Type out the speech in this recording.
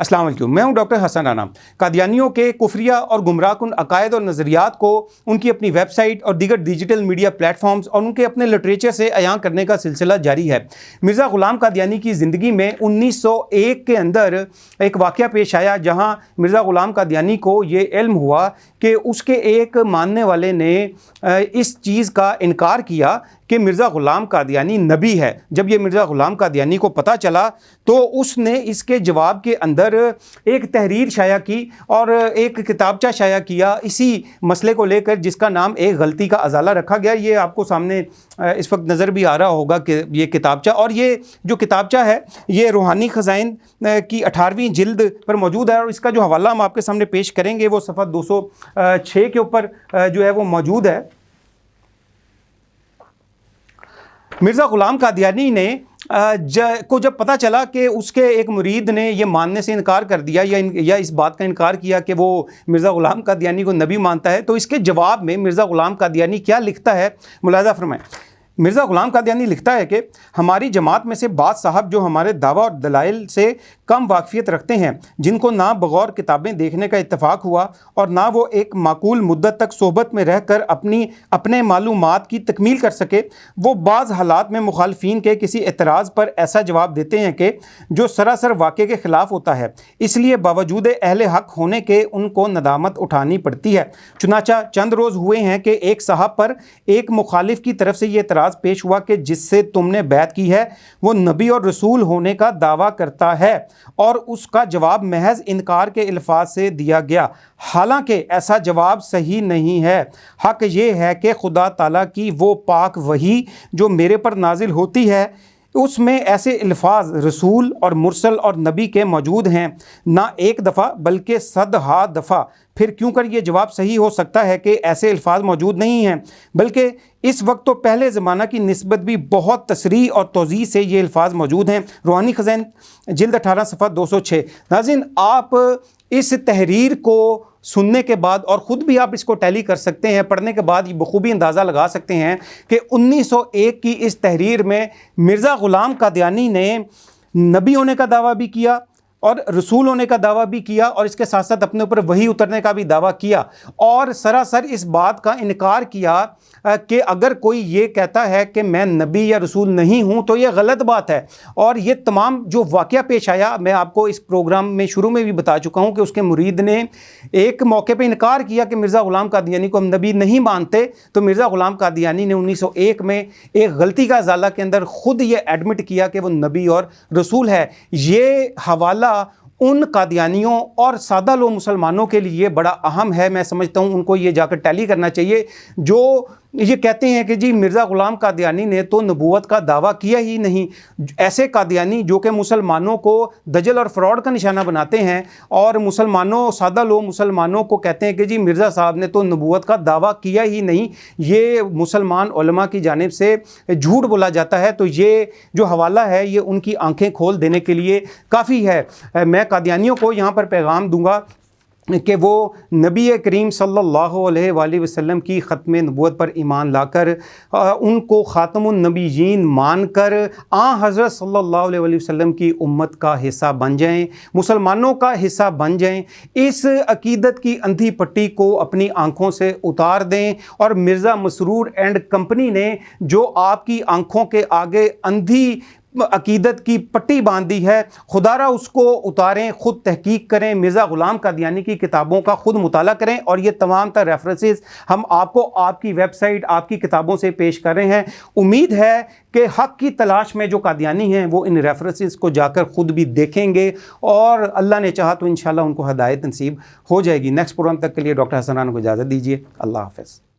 अस्सलाम वालेकुम, मैं हूं डॉक्टर हसन राना। कादियानियों के कुफरिया और गुमराह कुन अकायद और नज़रियात को उनकी अपनी वेबसाइट और दीगर डिजिटल मीडिया प्लेटफॉर्म्स और उनके अपने लिटरेचर से अयां करने का सिलसिला जारी है। मिर्ज़ा ग़ुलाम कादियानी की ज़िंदगी में 1901 के अंदर एक वाक़या पेश आया जहां मिर्ज़ा ग़ुलाम कादियानी को ये इल्म हुआ कि उसके एक मानने वाले ने इस चीज़ का इनकार किया कि मिर्ज़ा ग़ुलाम कादियानी नबी है। जब ये मिर्ज़ा ग़ुलाम कादियानी को पता चला तो उसने इसके जवाब के अंदर एक तहरीर शाया की और एक किताबचा शाया किया इसी मसले को लेकर, जिसका नाम एक गलती का अजाला रखा गया। ये आपको सामने इस वक्त नज़र भी आ रहा होगा कि ये किताबचा, और ये जो किताबचा है ये रूहानी ख़ज़ाइन की 18वीं जिल्द पर मौजूद है और इसका जो हवाला हम आपके सामने पेश करेंगे वो सफ़ा 206 के ऊपर जो है वो मौजूद है। मिर्ज़ा ग़ुलाम कादियानी ने को जब पता चला कि उसके एक मुरीद ने ये मानने से इनकार कर दिया या इस बात का इनकार किया कि वो मिर्ज़ा ग़ुलाम कादियानी को नबी मानता है, तो इसके जवाब में मिर्ज़ा ग़ुलाम कादियानी क्या लिखता है, मुलाज़ा फरमाएं। मिर्ज़ा ग़ुलाम कादियानी लिखता है कि हमारी जमात में से बाद साहब जो हमारे दावा और दलाइल से कम वाक़फ़ियत रखते हैं, जिनको ना बगौर किताबें देखने का इत्तफ़ाक़ हुआ और ना वो एक माकूल मुद्दत तक सोहबत में रहकर अपने मालूमात की तकमील कर सके, वो बाज़ हालात में मुखालफीन के किसी एतराज़ पर ऐसा जवाब देते हैं कि जो सरासर वाक़े के ख़िलाफ़ होता है। इसलिए बावजूद अहले हक़ होने के उनको नदामत उठानी पड़ती है। चुनाचा चंद रोज़ हुए हैं कि एक साहब पर एक मुखालिफ की तरफ से ये एतराज़ पेश हुआ कि जिससे तुमने बैत की है वो नबी और रसूल होने का दावा करता है, और उसका जवाब महज इनकार के अल्फाज से दिया गया। हालांकि ऐसा जवाब सही नहीं है। हक़ ये है कि खुदा ताला की वो पाक वही जो मेरे पर नाजिल होती है, उसमें ऐसे अल्फाज रसूल और मुरसल और नबी के मौजूद हैं, ना एक दफ़ा बल्कि 100 दफ़ा। फिर क्यों कर ये जवाब सही हो सकता है कि ऐसे अल्फाज मौजूद नहीं हैं, बल्कि इस वक्त तो पहले ज़माना की निस्बत भी बहुत तसरीह और तोज़ीह से ये अल्फाज मौजूद हैं। रूहानी ख़ज़ाइन जिल्द 18 सफ़ा 206। नाज़रीन, आप इस तहरीर को सुनने के बाद और ख़ुद भी आप इसको टैली कर सकते हैं, पढ़ने के बाद ये बखूबी अंदाज़ा लगा सकते हैं कि 1901 की इस तहरीर में मिर्ज़ा ग़ुलाम कादियानी ने नबी होने का दावा भी किया और रसूल होने का दावा भी किया और इसके साथ साथ अपने ऊपर वही उतरने का भी दावा किया, और सरासर इस बात का इनकार किया कि अगर कोई ये कहता है कि मैं नबी या रसूल नहीं हूँ तो ये गलत बात है। और ये तमाम जो वाक़या पेश आया, मैं आपको इस प्रोग्राम में शुरू में भी बता चुका हूँ कि उसके मुरीद ने एक मौके पे इनकार किया कि मिर्ज़ा ग़ुलाम कादियानी को हम नबी नहीं मानते, तो मिर्ज़ा ग़ुलाम कादियानी ने 1901 में एक गलती का अजाला के अंदर ख़ुद ये एडमिट किया कि वो नबी और रसूल है। ये हवाला उन कादियानियों और सादा लो मुसलमानों के लिए बड़ा अहम है। मैं समझता हूँ उनको ये जाकर टैली करना चाहिए जो ये कहते हैं कि जी मिर्ज़ा ग़ुलाम कादियानी ने तो नबूवत का दावा किया ही नहीं। ऐसे कादियानी जो कि मुसलमानों को दजल और फ्रॉड का निशाना बनाते हैं और मुसलमानों, सादा लो मुसलमानों को कहते हैं कि जी मिर्ज़ा साहब ने तो नबूवत का दावा किया ही नहीं, ये मुसलमान उलमा की जानिब से झूठ बोला जाता है। तो ये जो हवाला है ये उनकी आंखें खोल देने के लिए काफ़ी है। मैं कादियानियों को यहाँ पर पैगाम दूँगा कि वो नबी करीम सल्लल्लाहु अलैहि वसल्लम की ख़त्म नबूवत पर ईमान लाकर उनको ख़ातमुन नबीयीन मानकर हज़रत सल्लल्लाहु अलैहि वसल्लम की उम्मत का हिस्सा बन जाएं, मुसलमानों का हिस्सा बन जाएं। इस अकीदत की अंधी पट्टी को अपनी आँखों से उतार दें, और मिर्ज़ा मसरूर एंड कंपनी ने जो आपकी आँखों के आगे अंधी अकीदत की पट्टी बांधी है, खुदारा उसको उतारें, ख़ुद तहकीक करें, मिर्ज़ा ग़ुलाम कादियानी की किताबों का ख़ुद मुताला करें, और ये तमाम तर रेफरेंसेस हम आपको आपकी वेबसाइट, आपकी किताबों से पेश कर रहे हैं। उम्मीद है कि हक़ की तलाश में जो कादियानी हैं वो इन रेफरेंसेस को जाकर ख़ुद भी देखेंगे और अल्लाह ने चाहा तो इंशाअल्लाह उनको हदायत नसीब हो जाएगी। नेक्स्ट प्रोग्राम तक के लिए डॉक्टर हसन राना को इजाज़त दीजिए। अल्लाह हाफ़िज़।